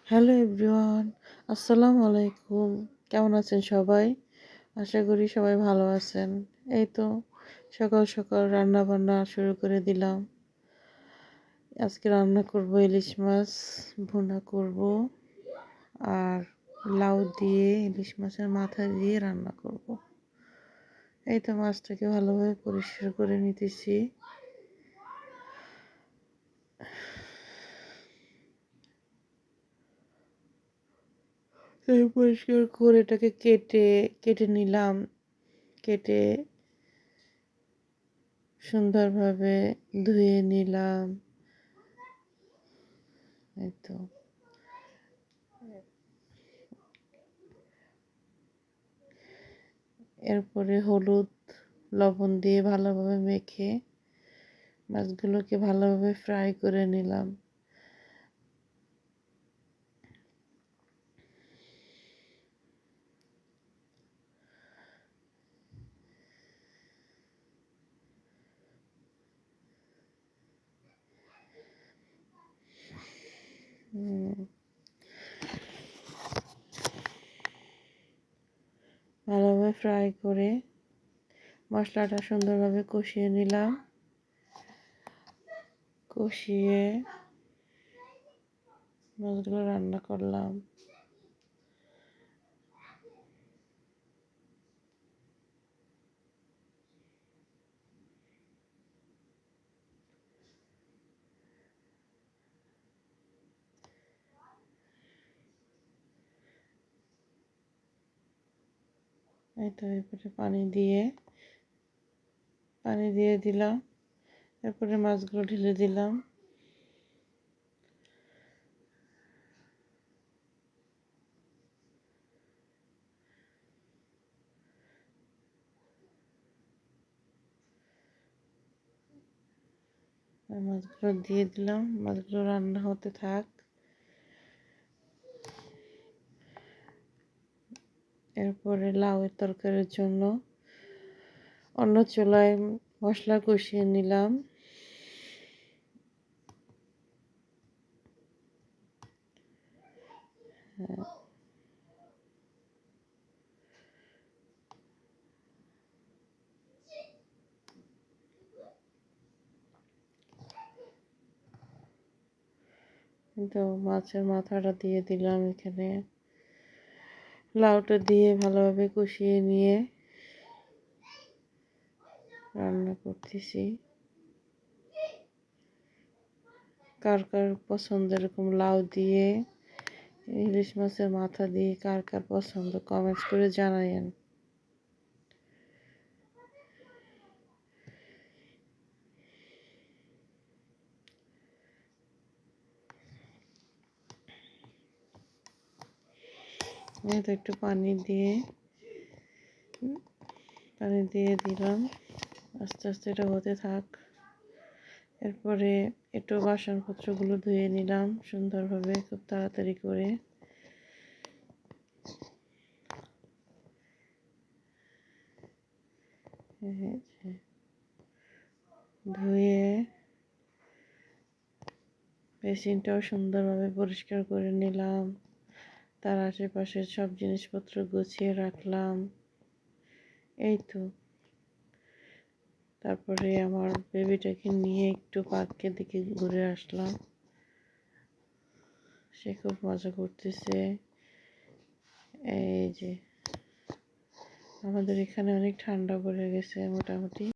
Hello everyone, আসসালামু আলাইকুম। কেমন আছেন সবাই? আশা করি সবাই ভালো আছেন। এই তো সকাল সকাল রান্না বান্না শুরু করে দিলাম। আজকে রান্না করব ইলিশ মাছ ভুনা করব, আর লাউ দিয়ে ইলিশ মাছের মাথা দিয়ে রান্না করব। এই তো মাছটাকে ভালোভাবে পরিষ্কার করে নিতেছি। পরিষ্কার করে এটাকে কেটে কেটে নিলাম। কেটে সুন্দরভাবে ধুয়ে নিলাম। এই তো এরপরে হলুদ লবণ দিয়ে ভালোভাবে মেখে মাছগুলোকে ভালোভাবে ফ্রাই করে নিলাম। ভালোভাবে ফ্রাই করে মশলাটা সুন্দরভাবে কষিয়ে নিলাম। কষিয়ে মাছগুলো রান্না করলাম। এই তো এরপরে পানি দিয়ে দিলাম। এরপরে মাছগুলো ঢেলে দিলাম। মাছগুলো দিয়ে দিলাম। মাছগুলো রান্না হতে থাক। এরপরে লাউয়ের তরকারির জন্য অন্য চুলায় মশলা কষিয়ে নিলাম। তো মাছের মাথাটা দিয়ে দিলাম এখানে। লাউটা দিয়ে ভালোভাবে কষিয়ে নিয়ে রান্না করতেছি। কার কার পছন্দ এরকম লাউ দিয়ে ইলিশ মাছের মাথা দিয়ে কার কার পছন্দ কমেন্টস করে জানায়েন। এই তো একটু পানি দিয়ে দিলাম। আস্তে আস্তে এটা হতে থাক। এরপরে একটু বাসনপত্রগুলো ধুয়ে নিলাম সুন্দরভাবে, খুব তাড়াতাড়ি করে। ধুয়ে বেসিনটাও সুন্দরভাবে পরিষ্কার করে নিলাম। তার আশেপাশে সব জিনিসপত্র গুছিয়ে রাখলাম। এই তো তারপরে আমার বেবিটাকে নিয়ে একটু পার্কের দিকে ঘুরে আসলাম। সে খুব মজা করতেছে। এই যে আমাদের এখানে অনেক ঠান্ডা পড়ে গেছে মোটামুটি।